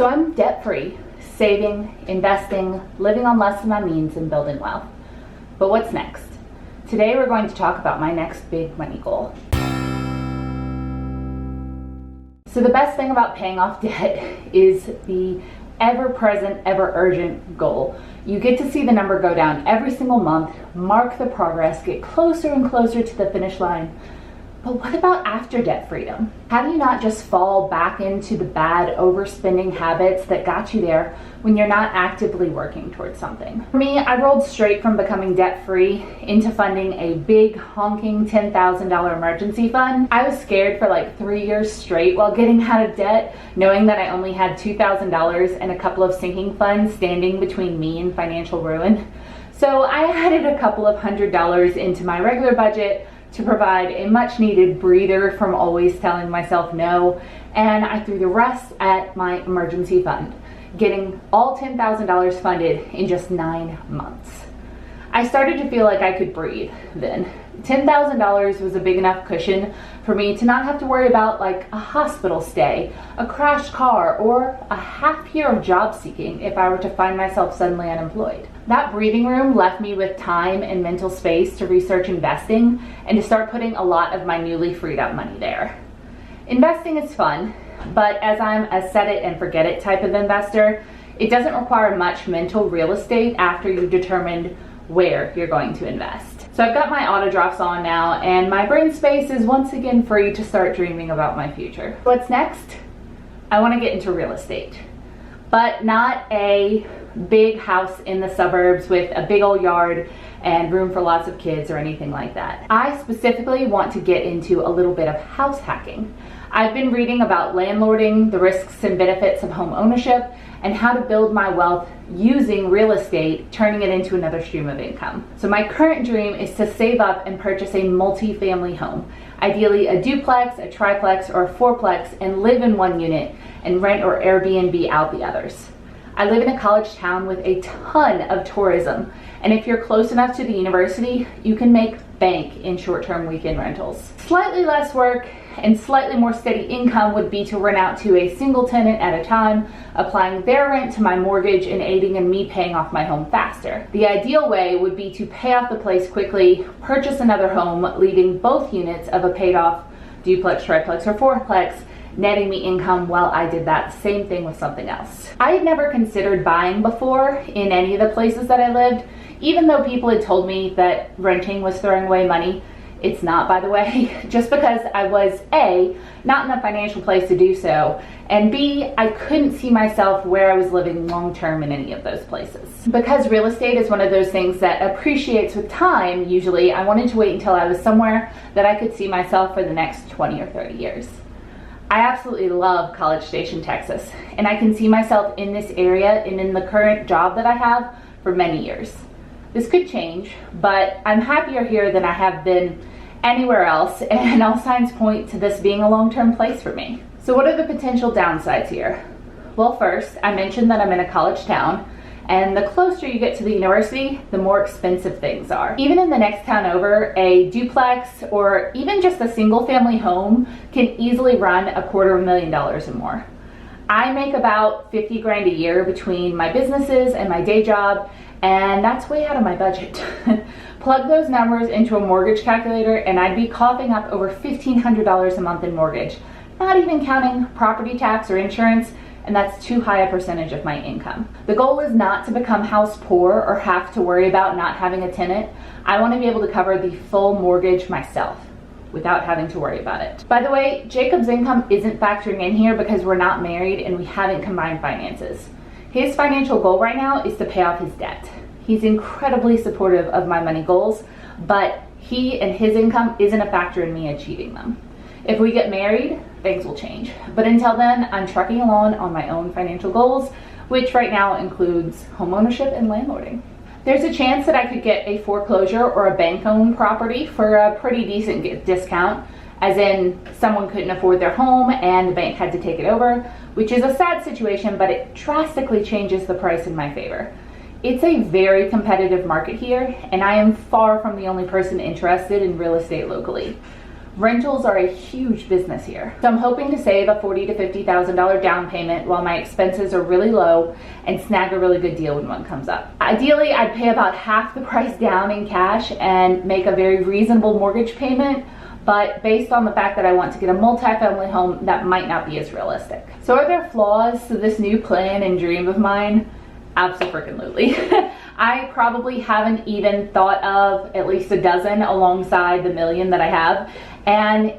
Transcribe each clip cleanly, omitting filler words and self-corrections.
So I'm debt-free, saving, investing, living on less than my means, and building wealth. But what's next? Today we're going to talk about my next big money goal. So the best thing about paying off debt is the ever-present, ever-urgent goal. You get to see the number go down every single month, mark the progress, get closer and closer to the finish line. But what about after debt freedom? How do you not just fall back into the bad overspending habits that got you there when you're not actively working towards something? For me, I rolled straight from becoming debt-free into funding a big honking $10,000 emergency fund. I was scared for like 3 years straight while getting out of debt, knowing that I only had $2,000 and a couple of sinking funds standing between me and financial ruin. So I added a couple of $100s into my regular budget to provide a much needed breather from always telling myself no, and I threw the rest at my emergency fund, getting all $10,000 funded in just 9 months. I started to feel like I could breathe then. $10,000 was a big enough cushion for me to not have to worry about like a hospital stay, a crashed car, or a half year of job seeking if I were to find myself suddenly unemployed. That breathing room left me with time and mental space to research investing and to start putting a lot of my newly freed up money there. Investing is fun, but as I'm a set it and forget it type of investor, it doesn't require much mental real estate after you've determined where you're going to invest. So I've got my auto drafts on now, and my brain space is once again free to start dreaming about my future. What's next? I want to get into real estate, but not a big house in the suburbs with a big old yard and room for lots of kids or anything like that. I specifically want to get into a little bit of house hacking. I've been reading about landlording, the risks and benefits of home ownership, and how to build my wealth using real estate, turning it into another stream of income. So my current dream is to save up and purchase a multi-family home, ideally a duplex, a triplex, or a fourplex, and live in one unit and rent or Airbnb out the others. I live in a college town with a ton of tourism, and if you're close enough to the university, you can make bank in short-term weekend rentals. Slightly less work and slightly more steady income would be to rent out to a single tenant at a time, applying their rent to my mortgage and aiding in me paying off my home faster. The ideal way would be to pay off the place quickly, purchase another home, leaving both units of a paid off duplex, triplex, or fourplex, netting me income while I did that same thing with something else. I had never considered buying before in any of the places that I lived, even though people had told me that renting was throwing away money. It's not, by the way, just because I was A, not in a financial place to do so, and B, I couldn't see myself where I was living long term in any of those places. Because real estate is one of those things that appreciates with time, usually, I wanted to wait until I was somewhere that I could see myself for the next 20 or 30 years. I absolutely love College Station, Texas, and I can see myself in this area and in the current job that I have for many years. This could change, but I'm happier here than I have been anywhere else, and all signs point to this being a long-term place for me. So what are the potential downsides here? Well, first, I mentioned that I'm in a college town, and the closer you get to the university, the more expensive things are. Even in the next town over, a duplex or even just a single family home can easily run $250,000 or more. I make about 50 grand a year between my businesses and my day job, and that's way out of my budget. Plug those numbers into a mortgage calculator and I'd be coughing up over $1,500 a month in mortgage, not even counting property tax or insurance, and that's too high a percentage of my income. The goal is not to become house poor or have to worry about not having a tenant. I want to be able to cover the full mortgage myself without having to worry about it. By the way, Jacob's income isn't factoring in here because we're not married and we haven't combined finances. His financial goal right now is to pay off his debt. He's incredibly supportive of my money goals, but he and his income isn't a factor in me achieving them. If we get married, things will change. But until then, I'm trucking along on my own financial goals, which right now includes homeownership and landlording. There's a chance that I could get a foreclosure or a bank-owned property for a pretty decent discount, as in someone couldn't afford their home and the bank had to take it over, which is a sad situation, but it drastically changes the price in my favor. It's a very competitive market here, and I am far from the only person interested in real estate locally. Rentals are a huge business here. So I'm hoping to save a $40,000 to $50,000 down payment while my expenses are really low and snag a really good deal when one comes up. Ideally, I'd pay about half the price down in cash and make a very reasonable mortgage payment, but based on the fact that I want to get a multi-family home, that might not be as realistic. So are there flaws to this new plan and dream of mine? Absolutely. I probably haven't even thought of at least a dozen alongside the million that I have. And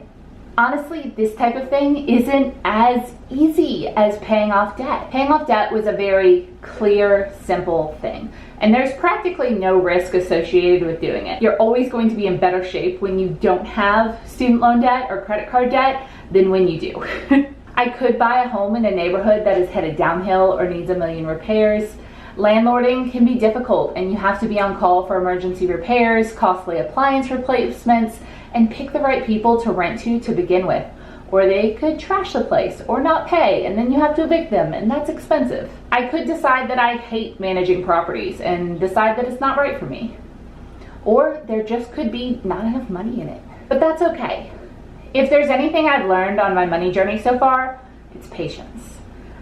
honestly, this type of thing isn't as easy as paying off debt. Paying off debt was a very clear, simple thing. And there's practically no risk associated with doing it. You're always going to be in better shape when you don't have student loan debt or credit card debt than when you do. I could buy a home in a neighborhood that is headed downhill or needs a million repairs. Landlording can be difficult and you have to be on call for emergency repairs, costly appliance replacements, and pick the right people to rent to begin with. Or they could trash the place or not pay and then you have to evict them, and that's expensive. I could decide that I hate managing properties and decide that it's not right for me. Or there just could be not enough money in it. But that's okay. If there's anything I've learned on my money journey so far, it's patience.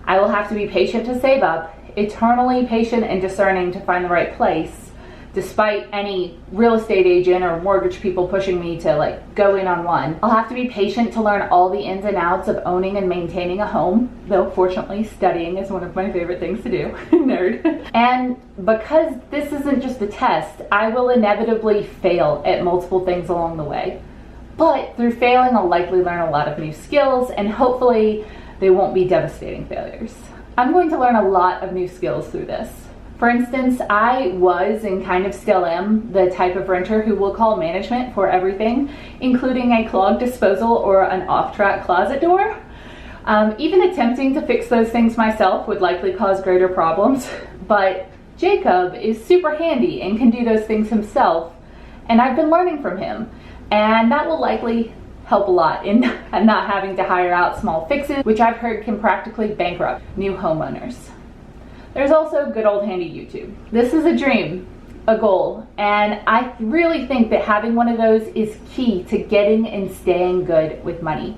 I will have to be patient to save up, eternally patient and discerning to find the right place, despite any real estate agent or mortgage people pushing me to go in on one. I'll have to be patient to learn all the ins and outs of owning and maintaining a home, though fortunately studying is one of my favorite things to do. Nerd. And because this isn't just a test, I will inevitably fail at multiple things along the way. But through failing, I'll likely learn a lot of new skills, and hopefully they won't be devastating failures. I'm going to learn a lot of new skills through this. For instance, I was and kind of still am the type of renter who will call management for everything, including a clogged disposal or an off-track closet door. Even attempting to fix those things myself would likely cause greater problems, but Jacob is super handy and can do those things himself, and I've been learning from him, and that will likely help a lot in not having to hire out small fixes, which I've heard can practically bankrupt new homeowners. There's also good old handy YouTube. This is a dream, a goal, and I really think that having one of those is key to getting and staying good with money.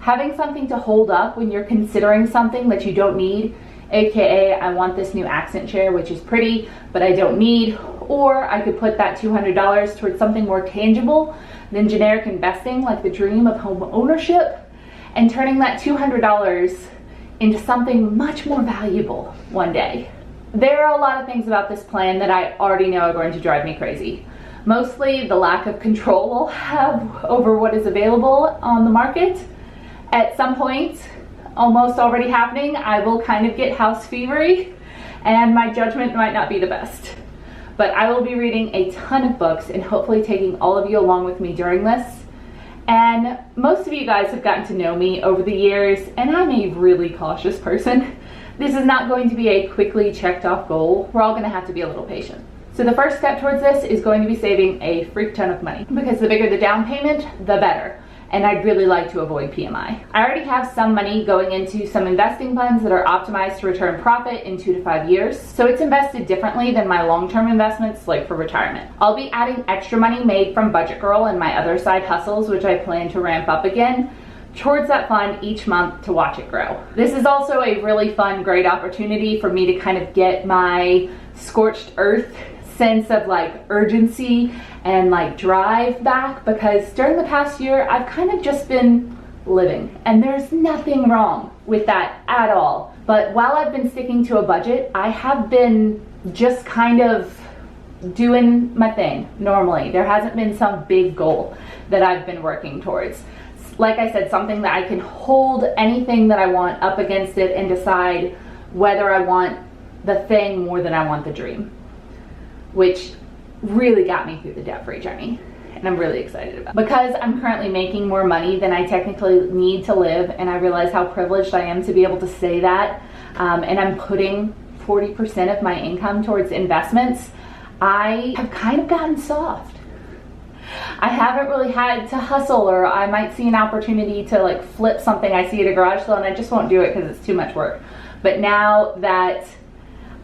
Having something to hold up when you're considering something that you don't need, aka I want this new accent chair, which is pretty, but I don't need, or I could put that $200 towards something more tangible than generic investing, like the dream of home ownership, and turning that $200 into something much more valuable one day. There are a lot of things about this plan that I already know are going to drive me crazy. Mostly the lack of control I'll have over what is available on the market. At some point, almost already happening, I will kind of get house fevery and my judgment might not be the best. But I will be reading a ton of books and hopefully taking all of you along with me during this. And most of you guys have gotten to know me over the years, and I'm a really cautious person. This is not going to be a quickly checked off goal. We're all gonna have to be a little patient. So the first step towards this is going to be saving a freak ton of money, because the bigger the down payment, the better. And I'd really like to avoid PMI. I already have some money going into some investing funds that are optimized to return profit in 2 to 5 years. So it's invested differently than my long-term investments, like for retirement. I'll be adding extra money made from Budget Girl and my other side hustles, which I plan to ramp up again, towards that fund each month to watch it grow. This is also a really fun, great opportunity for me to kind of get my scorched earth sense of urgency and drive back, because during the past year I've kind of just been living, and there's nothing wrong with that at all. But while I've been sticking to a budget, I have been just kind of doing my thing normally. There hasn't been some big goal that I've been working towards. Like I said, something that I can hold anything that I want up against it and decide whether I want the thing more than I want the dream, which really got me through the debt-free journey, and I'm really excited about it. Because I'm currently making more money than I technically need to live, and I realize how privileged I am to be able to say that, and I'm putting 40% of my income towards investments, I have kind of gotten soft. I haven't really had to hustle, or I might see an opportunity to flip something I see at a garage sale and I just won't do it because it's too much work. But now that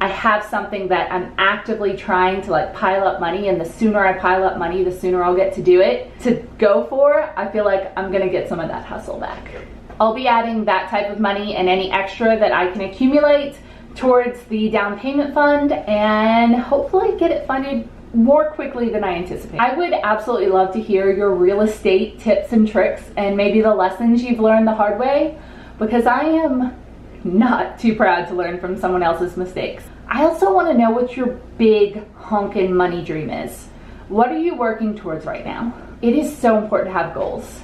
I have something that I'm actively trying to like pile up money, and the sooner I pile up money, the sooner I'll get to do it, to go for, I feel like I'm gonna get some of that hustle back. I'll be adding that type of money and any extra that I can accumulate towards the down payment fund and hopefully get it funded more quickly than I anticipate. I would absolutely love to hear your real estate tips and tricks and maybe the lessons you've learned the hard way, because I am not too proud to learn from someone else's mistakes. I also want to know what your big honkin' money dream is. What are you working towards right now? It is so important to have goals.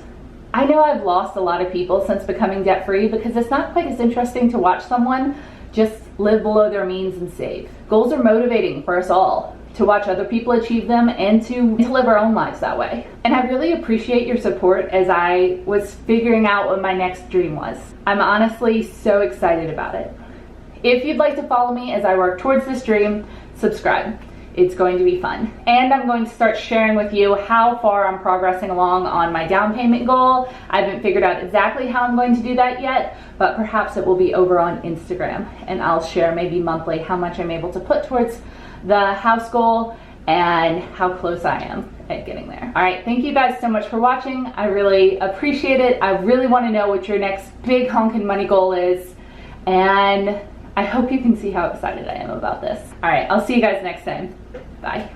I know I've lost a lot of people since becoming debt-free because it's not quite as interesting to watch someone just live below their means and save. Goals are motivating for us all to watch other people achieve them and to live our own lives that way. And I really appreciate your support as I was figuring out what my next dream was. I'm honestly so excited about it. If you'd like to follow me as I work towards this dream, subscribe. It's going to be fun. And I'm going to start sharing with you how far I'm progressing along on my down payment goal. I haven't figured out exactly how I'm going to do that yet, but perhaps it will be over on Instagram, and I'll share maybe monthly how much I'm able to put towards the house goal and how close I am at getting there. All right, thank you guys so much for watching. I really appreciate it. I really want to know what your next big honkin' money goal is, and I hope you can see how excited I am about this. All right, I'll see you guys next time. Bye.